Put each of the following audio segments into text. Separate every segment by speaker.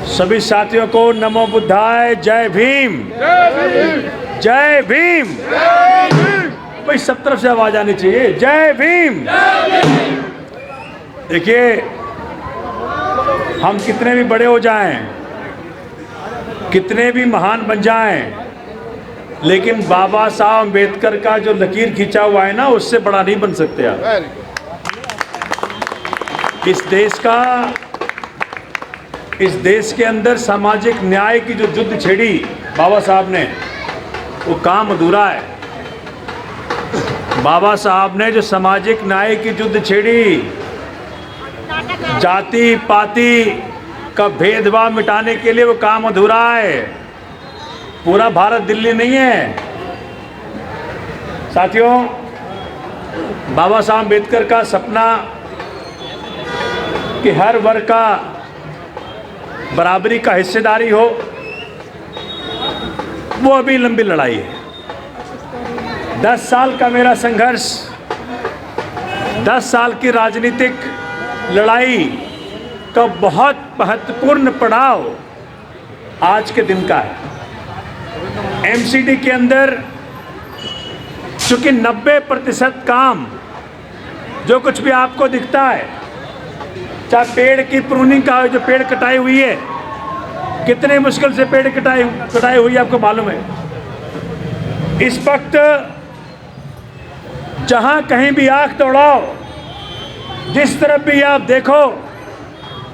Speaker 1: सभी साथियों को नमो बुद्धाय, जय भीम, जय भीम। भाई सब तरफ से आवाज आनी चाहिए, जय भीम। देखिए, हम कितने भी बड़े हो जाएं, कितने भी महान बन जाएं, लेकिन बाबा साहब अम्बेडकर का जो लकीर खींचा हुआ है ना, उससे बड़ा नहीं बन सकते आप। इस देश के अंदर सामाजिक न्याय की जो युद्ध छेड़ी बाबा साहब ने, वो काम अधूरा है। बाबा साहब ने जो सामाजिक न्याय की युद्ध छेड़ी, जाति पाति का भेदभाव मिटाने के लिए, वो काम अधूरा है। पूरा भारत दिल्ली नहीं है साथियों। बाबा साहब अम्बेडकर का सपना कि हर वर्ग का बराबरी का हिस्सेदारी हो, वो अभी लंबी लड़ाई है। 10 साल का मेरा संघर्ष, 10 साल की राजनीतिक लड़ाई का बहुत महत्वपूर्ण पड़ाव आज के दिन का है। एमसीडी के अंदर चूंकि 90% काम जो कुछ भी आपको दिखता है, चाहे पेड़ की प्रूनिंग का जो पेड़ कटाई हुई है, कितने मुश्किल से पेड़ कटाई हुई है आपको मालूम है। इस वक्त जहां कहीं भी आंख दौड़ाओ, जिस तरफ भी आप देखो,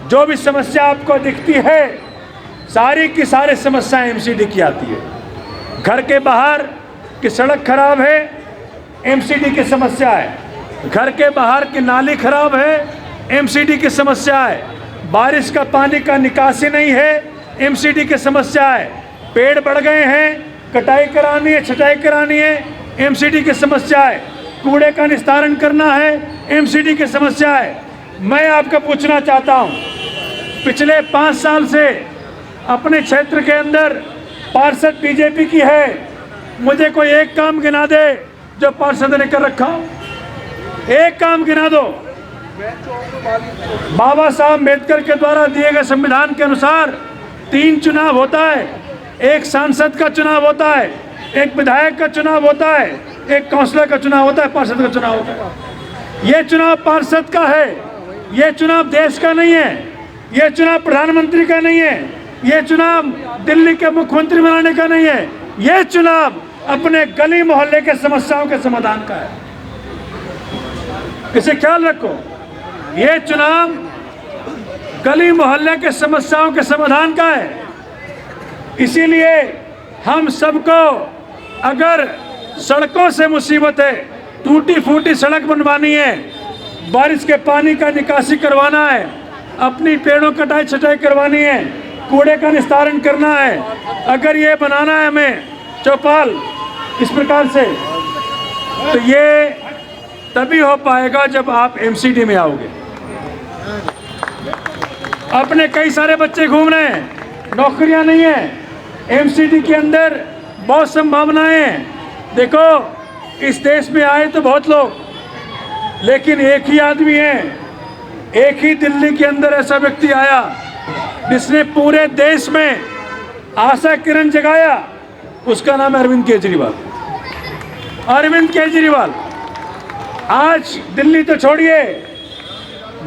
Speaker 1: जो भी समस्या आपको दिखती है, सारी की सारी समस्याएं एमसीडी की आती है। घर के बाहर की सड़क खराब है, एमसीडी की समस्या है। घर के बाहर की नाली खराब है, एमसीडी की समस्या है। बारिश का पानी का निकासी नहीं है, एमसीडी की समस्या है। पेड़ बढ़ गए हैं, कटाई करानी है, छटाई करानी है, एमसीडी की समस्या है। कूड़े का निस्तारण करना है, एमसीडी की समस्या है। मैं आपको पूछना चाहता हूं, पिछले 5 साल से अपने क्षेत्र के अंदर पार्षद बीजेपी की है, मुझे कोई एक काम गिना दे जो पार्षद ने कर रखा हो। एक काम गिना दो। बाबा साहब अम्बेडकर के द्वारा दिए गए संविधान के अनुसार 3 चुनाव होता है। एक सांसद का चुनाव होता है, एक विधायक का चुनाव होता है, एक काउंसलर का चुनाव होता है, पार्षद का चुनाव होता है। ये चुनाव पार्षद का है, ये चुनाव देश का नहीं है, ये चुनाव प्रधानमंत्री का नहीं है, ये चुनाव दिल्ली के मुख्यमंत्री बनाने का नहीं है, ये चुनाव अपने गली मोहल्ले के समस्याओं के समाधान का है। इसे ख्याल रखो, ये चुनाव गली मोहल्ले के समस्याओं के समाधान का है। इसीलिए हम सबको अगर सड़कों से मुसीबत है, टूटी फूटी सड़क बनवानी है, बारिश के पानी का निकासी करवाना है, अपनी पेड़ों कटाई छटाई करवानी है, कूड़े का निस्तारण करना है, अगर ये बनाना है हमें चौपाल इस प्रकार से, तो ये तभी हो पाएगा जब आप एमसीडी में आओगे। अपने कई सारे बच्चे घूम रहे हैं, नौकरियां नहीं है। एमसीडी के अंदर बहुत संभावनाएं हैं। देखो, इस देश में आए तो बहुत लोग, लेकिन एक ही आदमी है, एक ही दिल्ली के अंदर ऐसा व्यक्ति आया जिसने पूरे देश में आशा किरण जगाया। उसका नाम है अरविंद केजरीवाल। अरविंद केजरीवाल आज दिल्ली तो छोड़िए,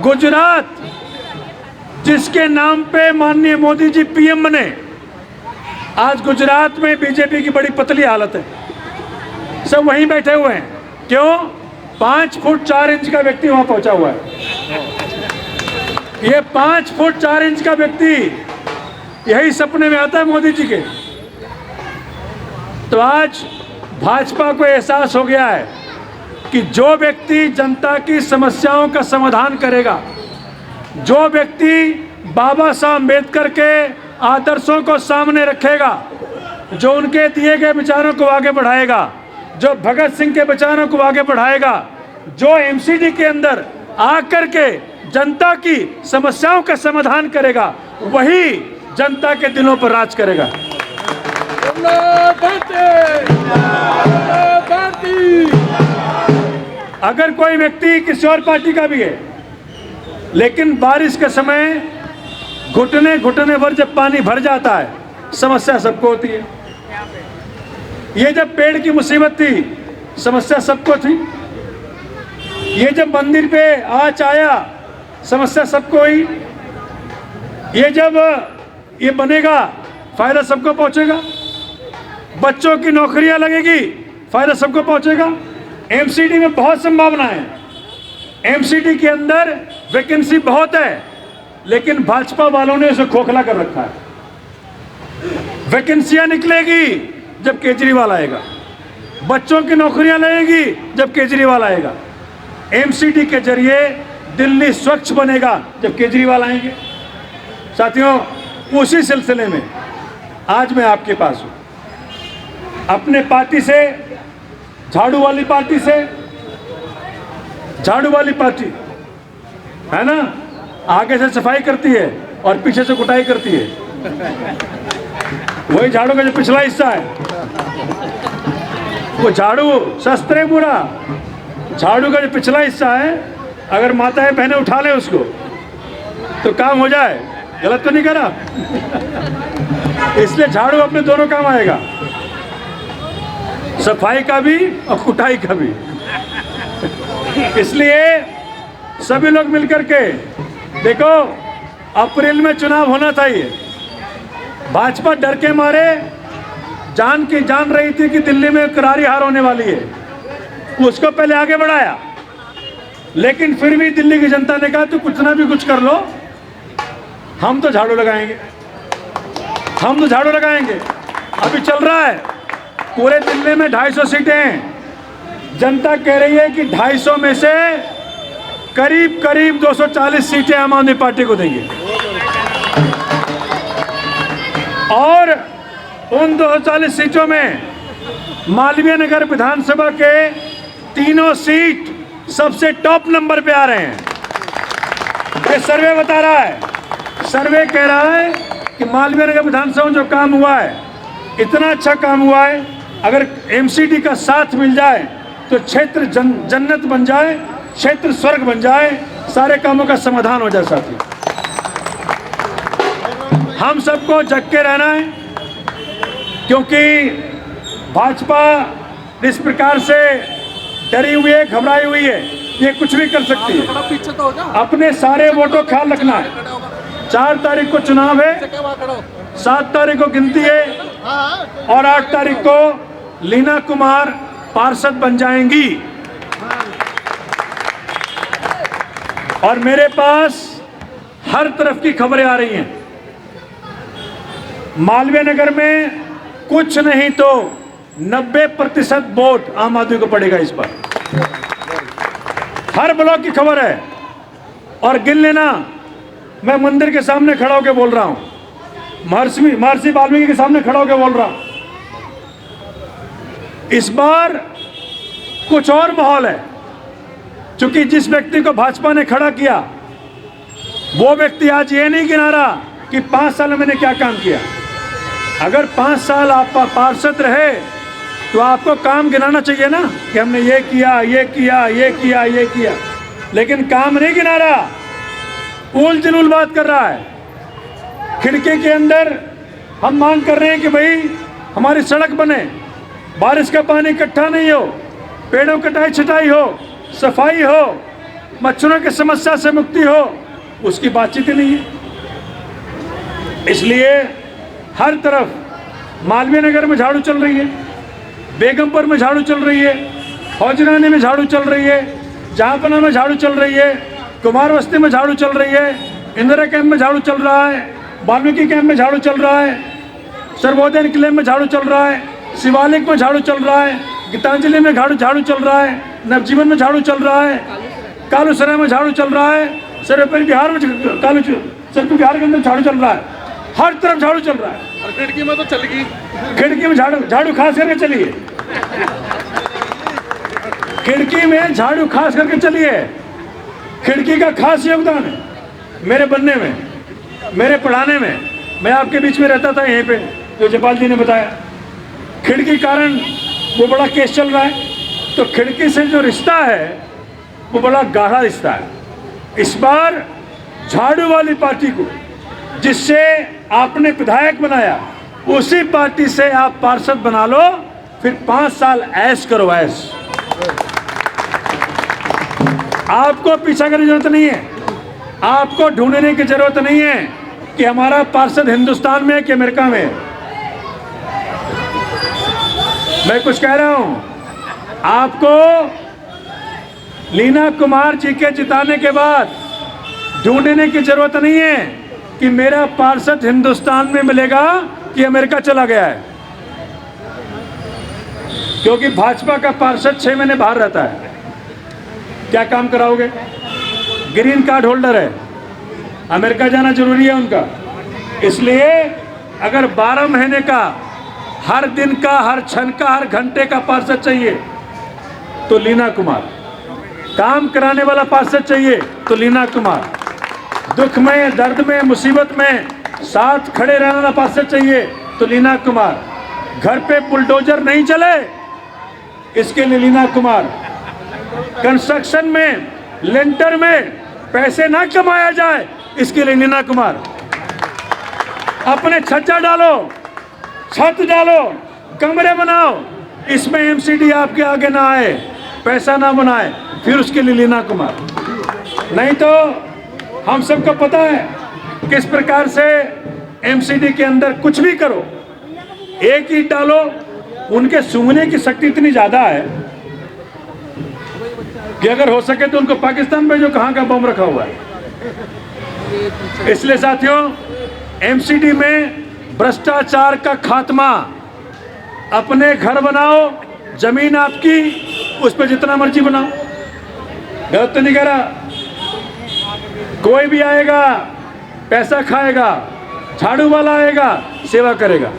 Speaker 1: गुजरात जिसके नाम पे माननीय मोदी जी पीएम बने, आज गुजरात में बीजेपी की बड़ी पतली हालत है। सब वहीं बैठे हुए हैं। क्यों? 5 फुट 4 इंच का व्यक्ति वहां पहुंचा हुआ है। ये 5 फुट 4 इंच का व्यक्ति यही सपने में आता है मोदी जी के। तो आज भाजपा को एहसास हो गया है कि जो व्यक्ति जनता की समस्याओं का समाधान करेगा, जो व्यक्ति बाबा साहब अम्बेडकर के आदर्शों को सामने रखेगा, जो उनके दिए गए विचारों को आगे बढ़ाएगा, जो भगत सिंह के विचारों को आगे बढ़ाएगा, जो एमसीडी के अंदर आकर के जनता की समस्याओं का समाधान करेगा, वही जनता के दिलों पर राज करेगा। अगर कोई व्यक्ति किसी और पार्टी का भी है, लेकिन बारिश के समय घुटने घुटने भर जब पानी भर जाता है, समस्या सबको होती है। ये जब पेड़ की मुसीबत थी, समस्या सबको थी। ये जब मंदिर पे आँच आया, समस्या सबको हुई। ये जब ये बनेगा, फायदा सबको पहुंचेगा। बच्चों की नौकरियां लगेगी, फायदा सबको पहुंचेगा। एमसीडी में बहुत संभावना है, एमसीडी के अंदर वैकेंसी बहुत है, लेकिन भाजपा वालों ने उसे खोखला कर रखा है। वैकेंसियां निकलेगी जब केजरीवाल आएगा, बच्चों की नौकरियां लगेगी जब केजरीवाल आएगा, एमसीडी के जरिए दिल्ली स्वच्छ बनेगा जब केजरीवाल आएंगे। साथियों, उसी सिलसिले में आज मैं आपके पास हूं। अपने पार्टी से, झाड़ू वाली पार्टी से, झाड़ू वाली पार्टी है ना, आगे से सफाई करती है और पीछे से कुटाई करती है। वही झाड़ू का जो पिछला हिस्सा है, वो झाड़ू शस्त्र है पूरा। झाड़ू का जो पिछला हिस्सा है, अगर माताएं बहनें उठा लें उसको तो काम हो जाए। गलत तो नहीं करा? इसलिए झाड़ू अपने दोनों काम आएगा, सफाई का भी और कुटाई का भी। इसलिए सभी लोग मिलकर के देखो, अप्रैल में चुनाव होना चाहिए। भाजपा डर के मारे जान रही थी कि दिल्ली में करारी हार होने वाली है, उसको पहले आगे बढ़ाया। लेकिन फिर भी दिल्ली की जनता ने कहा, तू कुछ ना भी कुछ कर लो, हम तो झाड़ू लगाएंगे, हम तो झाड़ू लगाएंगे। अभी चल रहा है, पूरे दिल्ली में 250 सीटें हैं। जनता कह रही है कि 250 में से करीब करीब 240 सीटें आम आदमी पार्टी को देंगे, और उन 240 सीटों में मालवीय नगर विधानसभा के तीनों सीट सबसे टॉप नंबर पे आ रहे हैं। ये सर्वे बता रहा है, सर्वे कह रहा है कि मालवीय नगर विधानसभा में जो काम हुआ है, इतना अच्छा काम हुआ है, अगर एमसीडी का साथ मिल जाए तो क्षेत्र जन्नत बन जाए, क्षेत्र स्वर्ग बन जाए, सारे कामों का समाधान हो जाए। साथी, हम सबको जग के रहना है, क्योंकि भाजपा इस प्रकार से डरी हुई है, घबराई हुई है, ये कुछ भी कर सकती है। अपने सारे वोटों का ख्याल रखना है। 4 तारीख को चुनाव है, 7 तारीख को गिनती है, और 8 तारीख को लीना कुमार पार्षद बन जाएंगी। और मेरे पास हर तरफ की खबरें आ रही हैं। मालवीय नगर में कुछ नहीं तो 90% वोट आम आदमी को पड़ेगा इस बार। हर ब्लॉक की खबर है। और गिन लेना, मैं मंदिर के सामने खड़ा होकर बोल रहा हूं, महर्षि वाल्मीकि के सामने खड़ा होकर बोल रहा हूं। इस बार कुछ और माहौल है, क्योंकि जिस व्यक्ति को भाजपा ने खड़ा किया, वो व्यक्ति आज ये नहीं गिना रहा कि 5 साल में मैंने क्या काम किया। अगर 5 साल आप पार्षद रहे तो आपको काम गिनाना चाहिए ना, कि हमने ये किया, ये किया, ये किया, ये किया। लेकिन काम नहीं गिना रहा, उल जलूल बात कर रहा है। खिड़की के अंदर हम मांग कर रहे हैं कि भाई हमारी सड़क बने, बारिश का पानी इकट्ठा नहीं हो, पेड़ों कटाई छटाई हो, सफाई हो, मच्छरों की समस्या से मुक्ति हो, उसकी बातचीत ही नहीं है। इसलिए हर तरफ मालवीय नगर में झाड़ू चल रही है, बेगमपुर में झाड़ू चल रही है, हौजरानी में झाड़ू चल रही है, जहांपना में झाड़ू चल रही है, कुमार बस्ती में झाड़ू चल रही है, इंदिरा कैंप में झाड़ू चल रहा है, वाल्मीकि कैंप में झाड़ू चल रहा है, सर्वोदय किले में झाड़ू चल रहा है, शिवालिक में झाड़ू चल रहा है, गीतांजलि में झाड़ू चल रहा है, नवजीवन में झाड़ू चल रहा है, कालूसराय में झाड़ू चल रहा है, सर्वपरि बिहार में सर्वपरि बिहार के अंदर झाड़ू चल रहा है। हर तरफ झाड़ू चल रहा है।
Speaker 2: और खिड़की में तो चल गई,
Speaker 1: खिड़की में झाड़ू खास करके चलिए, खिड़की में झाड़ू खास करके चलिए। खिड़की का खास योगदान है मेरे बनने में, मेरे पढ़ाने में। मैं आपके बीच में रहता था यहीं पे, जो जयपाल जी ने बताया। खिड़की कारण वो बड़ा केस चल रहा है, तो खिड़की से जो रिश्ता है वो बड़ा गाढ़ा रिश्ता है। इस बार झाड़ू वाली पार्टी को, जिससे आपने विधायक बनाया, उसी पार्टी से आप पार्षद बना लो, फिर 5 साल ऐश करो ऐश। आपको पीछा करने की जरूरत नहीं है, आपको ढूंढने की जरूरत नहीं है कि हमारा पार्षद हिंदुस्तान में है कि अमेरिका में है। मैं कुछ कह रहा हूं, आपको लीना कुमार जी के जिताने के बाद ढूंढने की जरूरत नहीं है कि मेरा पार्षद हिंदुस्तान में मिलेगा कि अमेरिका चला गया है, क्योंकि भाजपा का पार्षद 6 महीने बाहर रहता है। क्या काम कराओगे? ग्रीन कार्ड होल्डर है, अमेरिका जाना जरूरी है उनका। इसलिए अगर 12 महीने का, हर दिन का, हर क्षण का, हर घंटे का पार्षद चाहिए तो लीना कुमार, काम कराने वाला पार्षद चाहिए तो लीना कुमार, दुख में, दर्द में, मुसीबत में साथ खड़े रहने वाला पार्षद चाहिए तो लीना कुमार, घर पे बुलडोजर नहीं चले इसके लिए लीना कुमार, कंस्ट्रक्शन में, लेंटर में पैसे ना कमाया जाए इसके लिए लीना कुमार, अपने छज्जा डालो, छत डालो, कमरे बनाओ, इसमें एमसीडी आपके आगे ना आए, पैसा ना बनाए, फिर उसके लिए लीना कुमार। नहीं तो हम सबको पता है किस प्रकार से एमसीडी के अंदर कुछ भी करो, एक ईंट डालो, उनके सूंघने की शक्ति इतनी ज्यादा है कि अगर हो सके तो उनको पाकिस्तान भेजो, कहाँ का बम रखा हुआ है। इसलिए साथियों, एमसीडी में भ्रष्टाचार का खात्मा, अपने घर बनाओ, जमीन आपकी, उस पर जितना मर्जी बनाओ, गलत तो नहीं कह रहा। कोई भी आएगा पैसा खाएगा, झाड़ू वाला आएगा सेवा करेगा।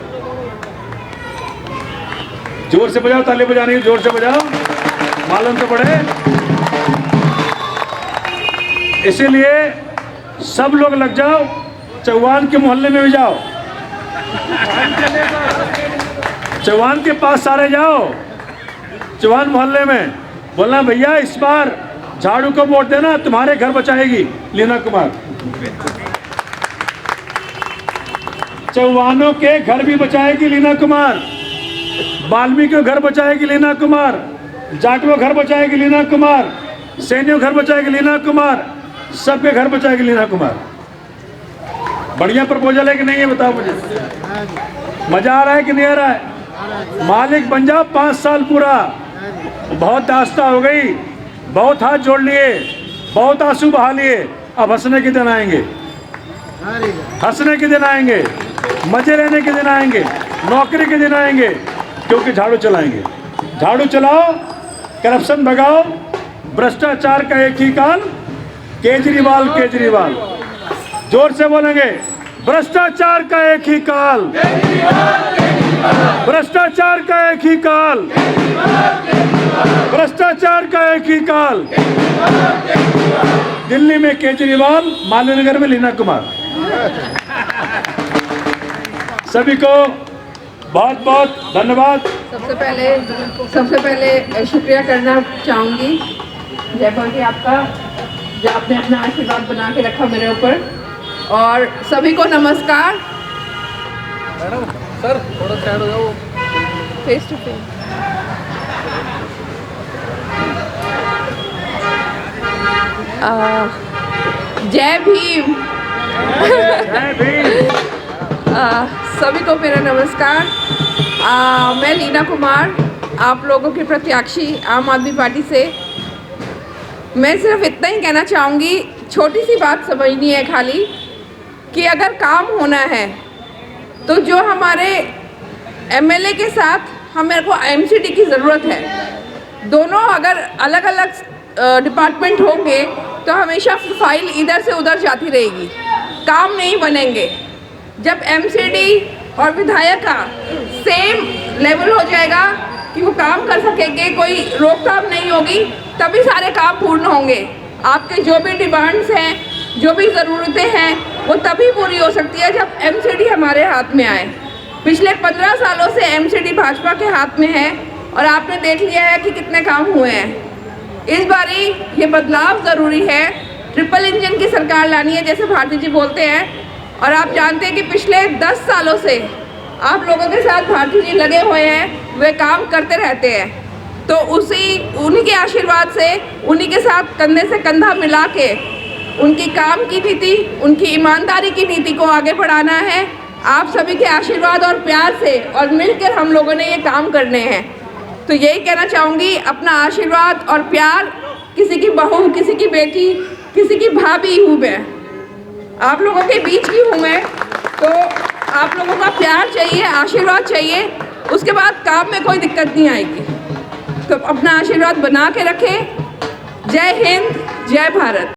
Speaker 1: जोर से बजाओ, ताली बजाने की जोर से बजाओ, मालूम तो पड़े। इसीलिए सब लोग लग जाओ, चौहान के मोहल्ले में भी जाओ, चौहान के पास सारे जाओ, चौहान मोहल्ले में बोलना भैया इस बार झाड़ू को वोट देना, तुम्हारे घर बचाएगी लीना कुमार। चौहानों के घर भी बचाएगी लीना कुमार, वाल्मीकि के घर बचाएगी लीना कुमार, जाटवा घर बचाएगी लीना कुमार, सैनियों घर बचाएगी लीना कुमार, सबके घर बचाएगी लीना कुमार। बढ़िया प्रपोजल है कि नहीं है बताओ मुझे, मजा आ रहा है कि नहीं आ रहा है? मालिक बन जाओ 5 साल पूरा। बहुत दास्ता हो गई, बहुत हाथ जोड़ लिए, बहुत आंसू बहा लिए, अब हंसने के दिन आएंगे, हंसने के दिन आएंगे, मजे लेने के दिन आएंगे, नौकरी के दिन आएंगे, क्योंकि झाड़ू चलाएंगे। झाड़ू चलाओ, करप्शन भगाओ, भ्रष्टाचार का एक ही काल, केजरीवाल केजरीवाल। जोर से बोलेंगे, भ्रष्टाचार का एक ही काल, भ्रष्टाचार का एक ही काल, भ्रष्टाचार का एक ही काल। दिल्ली में केजरीवाल, माल्यनगर में लीना कुमार। सभी को बहुत बहुत धन्यवाद।
Speaker 2: सबसे पहले शुक्रिया करना चाहूँगी जयपाल जी आपका, जो आपने अपना आशीर्वाद बना के रखा मेरे ऊपर। और सभी को नमस्कार।
Speaker 3: मैडम सर थोड़ा साइड हो जाओ,
Speaker 2: फेस टू फेस। जय भीम।
Speaker 1: जय भीम।
Speaker 2: सभी को मेरा नमस्कार। मैं लीना कुमार, आप लोगों की प्रत्याशी आम आदमी पार्टी से। मैं सिर्फ इतना ही कहना चाहूँगी, छोटी सी बात समझनी है खाली, कि अगर काम होना है तो जो हमारे एमएलए के साथ हमें को एमसीडी की ज़रूरत है। दोनों अगर अलग अलग डिपार्टमेंट होंगे तो हमेशा फाइल इधर से उधर जाती रहेगी, काम नहीं बनेंगे। जब एमसीडी और विधायक का सेम लेवल हो जाएगा कि वो काम कर सकेंगे, कोई रोकथाम नहीं होगी, तभी सारे काम पूर्ण होंगे। आपके जो भी डिमांड्स हैं, जो भी ज़रूरतें हैं, वो तभी पूरी हो सकती है जब एमसीडी हमारे हाथ में आए। पिछले 15 सालों से एमसीडी भाजपा के हाथ में है और आपने देख लिया है कि कितने काम हुए हैं। इस बारी ये बदलाव ज़रूरी है ट्रिपल इंजन की सरकार लानी है, जैसे भारती जी बोलते हैं। और आप जानते हैं कि पिछले 10 सालों से आप लोगों के साथ भारती जी लगे हुए हैं, वे काम करते रहते हैं। तो उन्हीं के आशीर्वाद से, उन्हीं के साथ कंधे से कंधा मिला के उनकी काम की नीति, उनकी ईमानदारी की नीति को आगे बढ़ाना है। आप सभी के आशीर्वाद और प्यार से और मिलकर हम लोगों ने ये काम करने हैं। तो यही कहना चाहूँगी, अपना आशीर्वाद और प्यार, किसी की बहू, किसी की बेटी, किसी की भाभी हूँ मैं, आप लोगों के बीच भी हूँ मैं। तो आप लोगों का प्यार चाहिए, आशीर्वाद चाहिए, उसके बाद काम में कोई दिक्कत नहीं आएगी। तो अपना आशीर्वाद बना के रखें। जय हिंद, जय भारत।